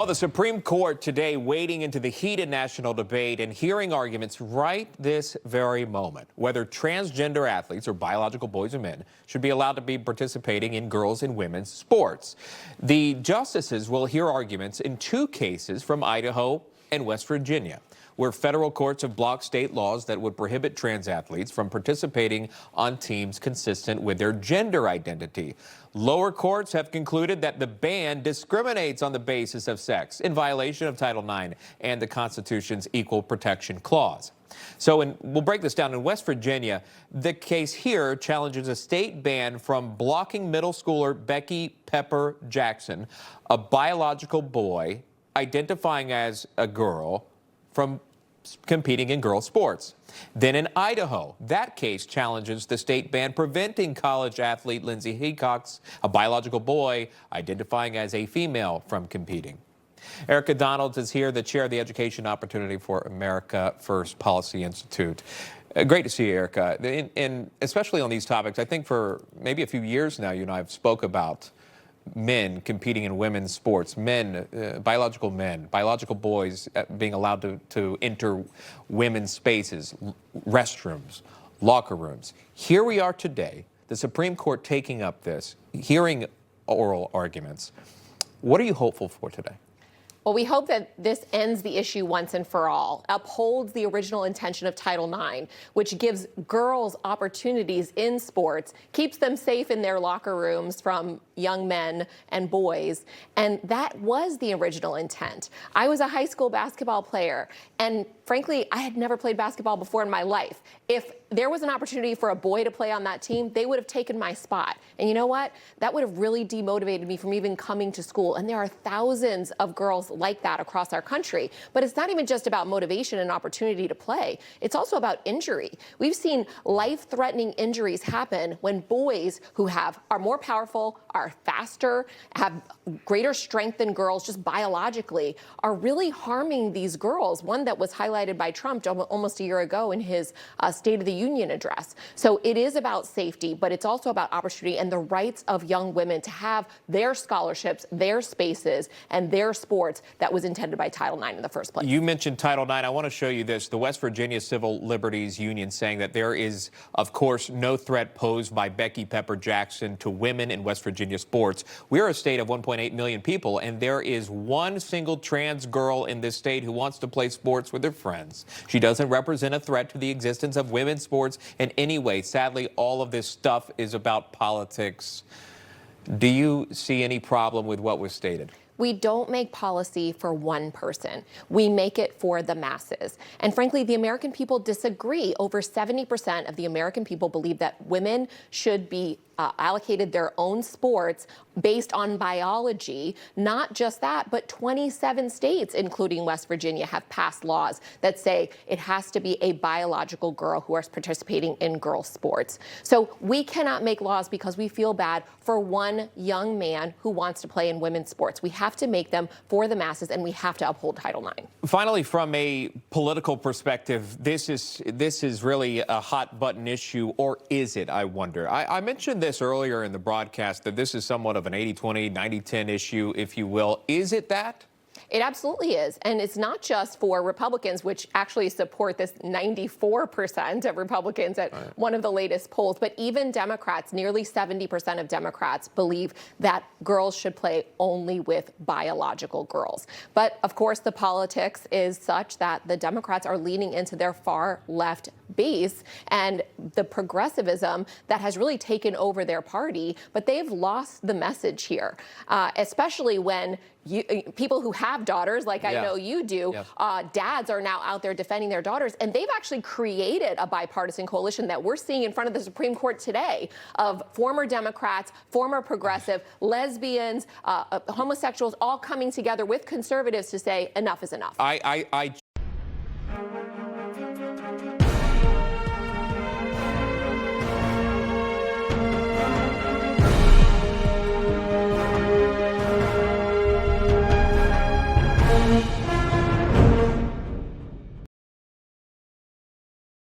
Well, the Supreme Court today wading into the heated national debate and hearing arguments right this very moment, whether transgender athletes or biological boys or men should be allowed to be participating in girls' and women's sports. The justices will hear arguments in two cases from Idaho and West Virginia, where federal courts have blocked state laws that would prohibit trans athletes from participating on teams consistent with their gender identity. Lower courts have concluded that the ban discriminates on the basis of sex in violation of Title IX and the Constitution's Equal Protection Clause. So we'll break this down. In West Virginia, the case here challenges a state ban from blocking middle schooler Becky Pepper Jackson, a biological boy identifying as a girl, from competing in girls' sports. Then in Idaho, that case challenges the state ban preventing college athlete Lindsey Hecox, a biological boy identifying as a female, from competing. Erika Donalds is here, the chair of the Education Opportunity for America First Policy Institute. Great to see you, Erika. And especially on these topics, I think for maybe a few years now, you and I have spoke about men competing in women's sports, biological boys being allowed to enter women's spaces, restrooms, locker rooms. Here we are today, the Supreme Court taking up this, hearing oral arguments. What are you hopeful for today? Well, we hope that this ends the issue once and for all, upholds the original intention of Title IX, which gives girls opportunities in sports, keeps them safe in their locker rooms from young men and boys. And that was the original intent. I was a high school basketball player, and frankly, I had never played basketball before in my life. If there was an opportunity for a boy to play on that team, they would have taken my spot. And you know what? That would have really demotivated me from even coming to school. And there are thousands of girls like that across our country. But it's not even just about motivation and opportunity to play. It's also about injury. We've seen life-threatening injuries happen when boys who are more powerful, are faster, have greater strength than girls just biologically, are really harming these girls. One that was highlighted by Trump almost a year ago in his State of the Union address. So it is about safety, but it's also about opportunity and the rights of young women to have their scholarships, their spaces, and their sports that was intended by Title IX in the first place. You mentioned Title IX. I want to show you this. The West Virginia Civil Liberties Union saying that there is, of course, no threat posed by Becky Pepper Jackson to women in West Virginia sports. We're a state of 1.8 million people, and there is one single trans girl in this state who wants to play sports with her friends. She doesn't represent a threat to the existence of women's sports in any way. Sadly, all of this stuff is about politics. Do you see any problem with what was stated? We don't make policy for one person. We make it for the masses. And frankly, the American people disagree. Over 70% of the American people believe that women should be allocated their own sports based on biology. Not just that, but 27 states, including West Virginia, have passed laws that say it has to be a biological girl who is participating in girls' sports. So we cannot make laws because we feel bad for one young man who wants to play in women's sports. We have to make them for the masses, and we have to uphold Title IX. Finally, from a political perspective, this is really a hot button issue, or is it, I wonder? I mentioned this earlier in the broadcast that this is somewhat of an 80-20, 90-10 issue, if you will. Is it that? It absolutely is. And it's not just for Republicans, which actually support this 94% of Republicans at one of the latest polls, but even Democrats, nearly 70% of Democrats believe that girls should play only with biological girls. But of course, the politics is such that the Democrats are leaning into their far left base and the progressivism that has really taken over their party, but they've lost the message here, especially when people who have daughters, like I know you do, dads are now out there defending their daughters, and they've actually created a bipartisan coalition that we're seeing in front of the Supreme Court today of former Democrats, former progressive, lesbians, homosexuals, all coming together with conservatives to say enough is enough. I